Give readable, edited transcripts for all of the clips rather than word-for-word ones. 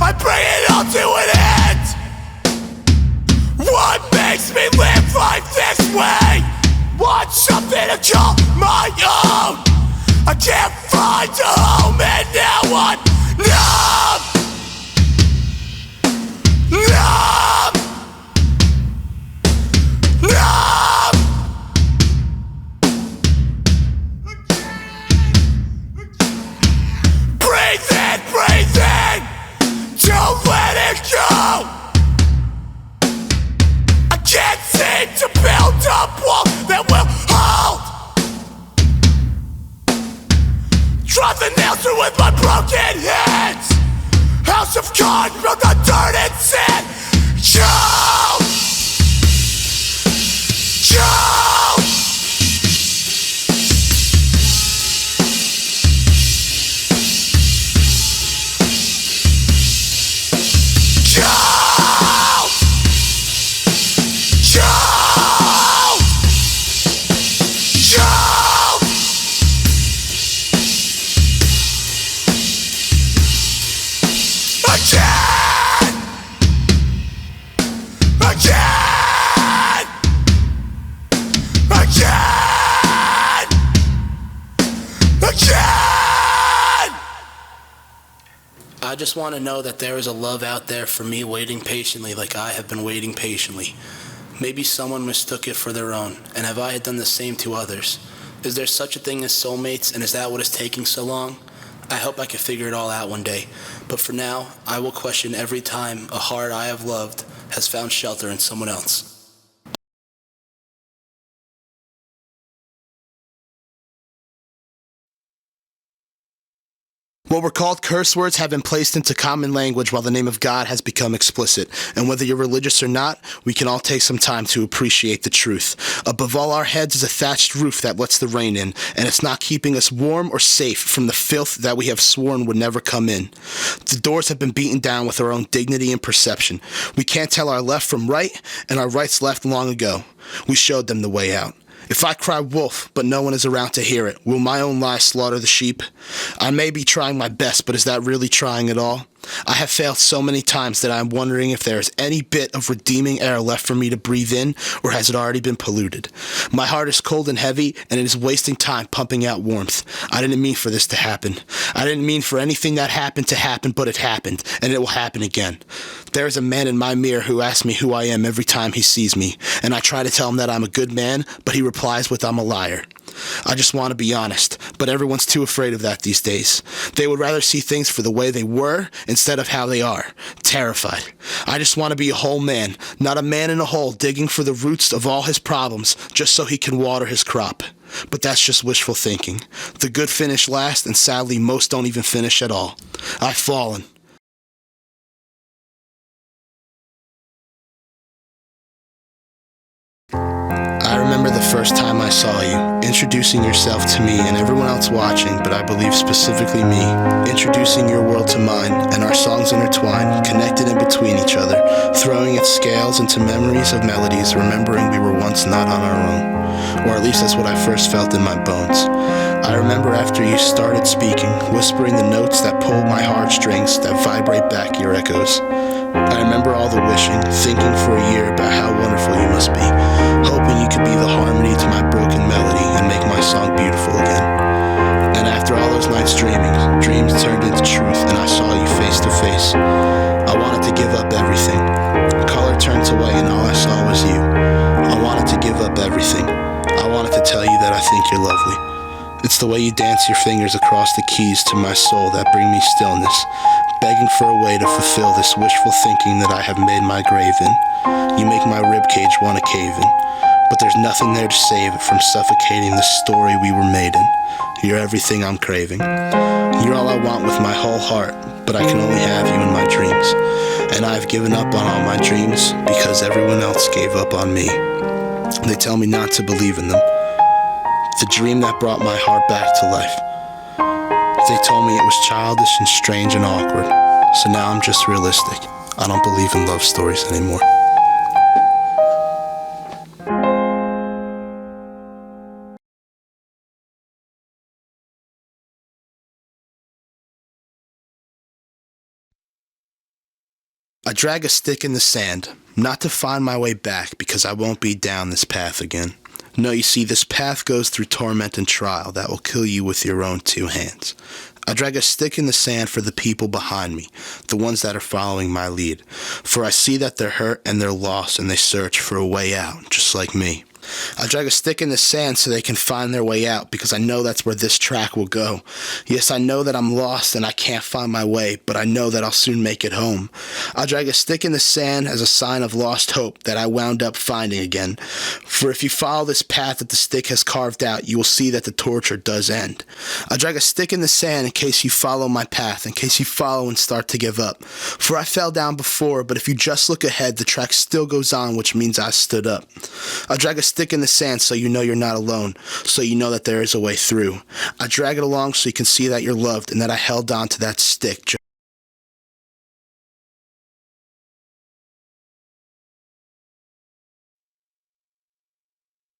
I bring it all to an end. What makes me live life this way? Want something to call my own. I can't find a home and now I'm numb. Numb. Numb. Breathe in, don't let it go. I can't seem to build up walls that will hold. Drive the nails through with my broken hands. House of cards built on dirt and sand. Joe! Joe! Joe! Joe! Joe! Again! Again! Again! Again! I just want to know that there is a love out there for me waiting patiently like I have been waiting patiently. Maybe someone mistook it for their own, and have I done the same to others? Is there such a thing as soulmates, and is that what is taking so long? I hope I can figure it all out one day, but for now, I will question every time a heart I have loved has found shelter in someone else. What were called curse words have been placed into common language while the name of God has become explicit. And whether you're religious or not, we can all take some time to appreciate the truth. Above all our heads is a thatched roof that lets the rain in, and it's not keeping us warm or safe from the filth that we have sworn would never come in. The doors have been beaten down with our own dignity and perception. We can't tell our left from right, and our right's left long ago. We showed them the way out. If I cry wolf, but no one is around to hear it, will my own lies slaughter the sheep? I may be trying my best, but is that really trying at all? I have failed so many times that I am wondering if there is any bit of redeeming air left for me to breathe in, or has it already been polluted? My heart is cold and heavy, and it is wasting time pumping out warmth. I didn't mean for this to happen. I didn't mean for anything that happened to happen, but it happened, and it will happen again. There is a man in my mirror who asks me who I am every time he sees me, and I try to tell him that I'm a good man, but he replies with I'm a liar. I just want to be honest, but everyone's too afraid of that these days. They would rather see things for the way they were instead of how they are. Terrified. I just want to be a whole man, not a man in a hole digging for the roots of all his problems just so he can water his crop. But that's just wishful thinking. The good finish last, and sadly most don't even finish at all. I've fallen. I remember the first time I saw you, introducing yourself to me and everyone else watching, but I believe specifically me, introducing your world to mine, and our songs intertwined, connected in between each other, throwing its scales into memories of melodies, remembering we were once not on our own, or at least that's what I first felt in my bones. I remember after you started speaking, whispering the notes that pull my heartstrings, that vibrate back your echoes. I remember all the wishing, thinking for a year about how wonderful you must be, hoping you could be the harmony to my broken melody and make my song beautiful again. And after all those nights dreaming, dreams turned into truth and I saw you face to face. I wanted to give up everything. Color turned to white and all I saw was you. I wanted to give up everything. I wanted to tell you that I think you're lovely. It's the way you dance your fingers across the keys to my soul that bring me stillness, begging for a way to fulfill this wishful thinking that I have made my grave in. You make my ribcage want to cave in, but there's nothing there to save it from suffocating the story we were made in. You're everything I'm craving. You're all I want with my whole heart, but I can only have you in my dreams. And I've given up on all my dreams because everyone else gave up on me. They tell me not to believe in them. The dream that brought my heart back to life. They told me it was childish and strange and awkward, so now I'm just realistic. I don't believe in love stories anymore. I drag a stick in the sand, not to find my way back, because I won't be down this path again. No, you see, this path goes through torment and trial that will kill you with your own 2 hands. I drag a stick in the sand for the people behind me, the ones that are following my lead. For I see that they're hurt and they're lost and they search for a way out, just like me. I drag a stick in the sand so they can find their way out, because I know that's where this track will go. Yes, I know that I'm lost and I can't find my way, but I know that I'll soon make it home. I drag a stick in the sand as a sign of lost hope that I wound up finding again. For if you follow this path that the stick has carved out, you will see that the torture does end. I drag a stick in the sand in case you follow my path, in case you follow and start to give up. For I fell down before, but if you just look ahead, the track still goes on, which means I stood up. I drag a stick in the sand so you know you're not alone, so you know that there is a way through. I drag it along so you can see that you're loved and that I held on to that stick.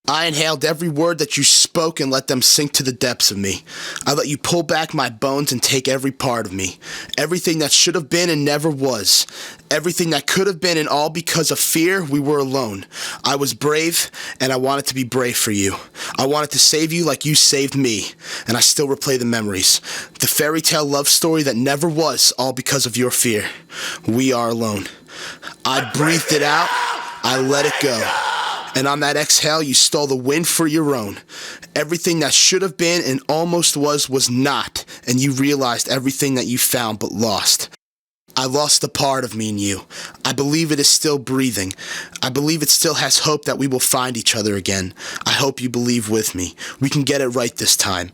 I inhaled every word that you spoke and let them sink to the depths of me. I let you pull back my bones and take every part of me. Everything that should have been and never was. Everything that could have been, and all because of fear, we were alone. I was brave, and I wanted to be brave for you. I wanted to save you like you saved me, and I still replay the memories. The fairy tale love story that never was, all because of your fear. We are alone. I breathed it out, I let it go. And on that exhale, you stole the wind for your own. Everything that should have been and almost was not, and you realized everything that you found but lost. I lost a part of me in you. I believe it is still breathing. I believe it still has hope that we will find each other again. I hope you believe with me. We can get it right this time.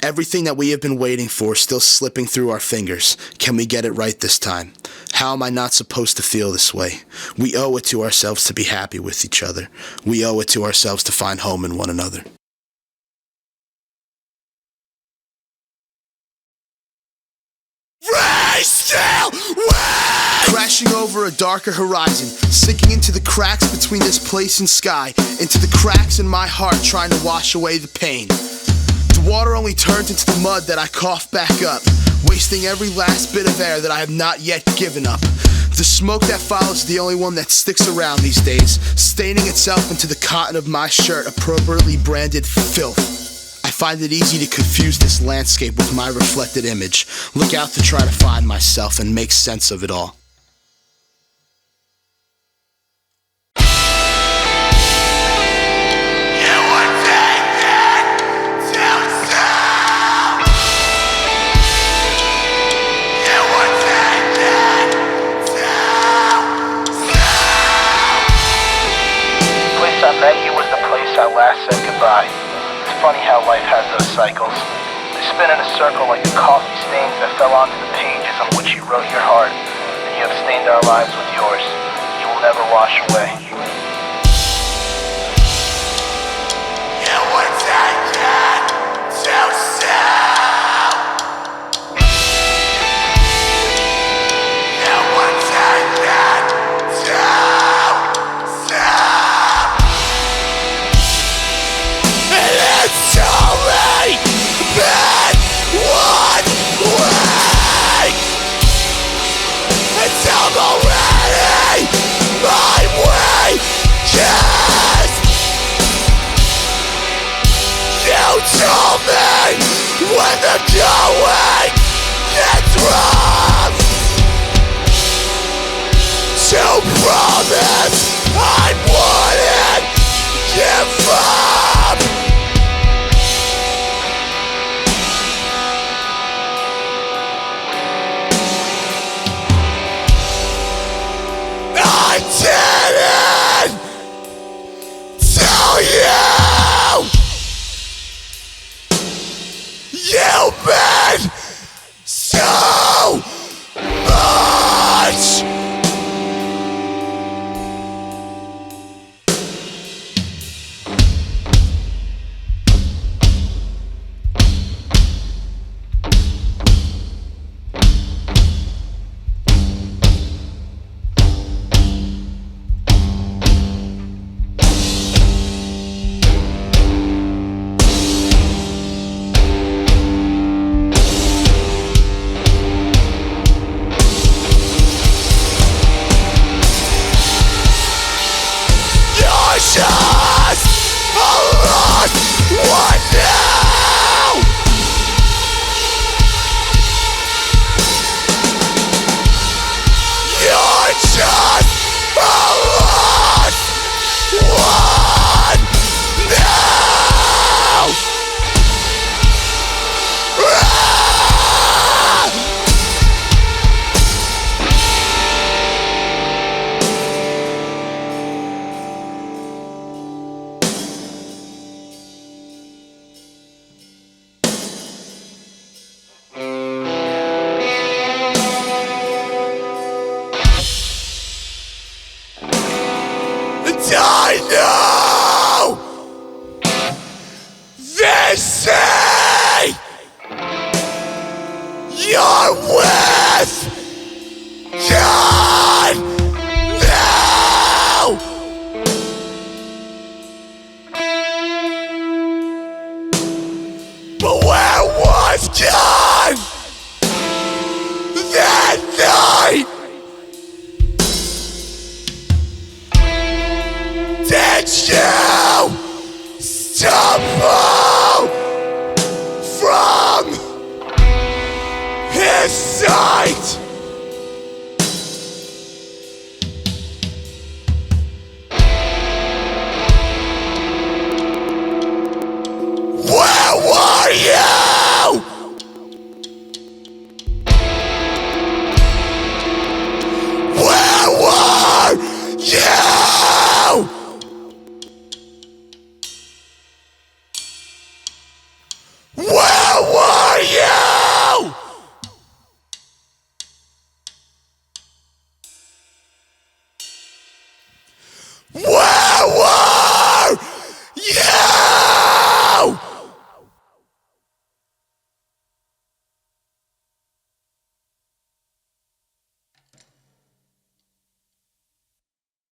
Everything that we have been waiting for is still slipping through our fingers. Can we get it right this time? How am I not supposed to feel this way? We owe it to ourselves to be happy with each other. We owe it to ourselves to find home in one another. Crashing over a darker horizon, sinking into the cracks between this place and sky, into the cracks in my heart trying to wash away the pain. The water only turns into the mud that I cough back up, wasting every last bit of air that I have not yet given up. The smoke that follows is the only one that sticks around these days, staining itself into the cotton of my shirt, appropriately branded filth. I find it easy to confuse this landscape with my reflected image. Look out to try to find myself and make sense of it all. Last said goodbye. It's funny how life has those cycles. They spin in a circle like the coffee stains that fell onto the pages on which you wrote your heart, and you have stained our lives with yours. You will never wash away. You were taken too soon. You were taken too soon. It's only been 1 week. It's already my wages. You told me when the going gets rough to promise I wouldn't give up. I didn't tell you. You meant so much. you stumble from his sight.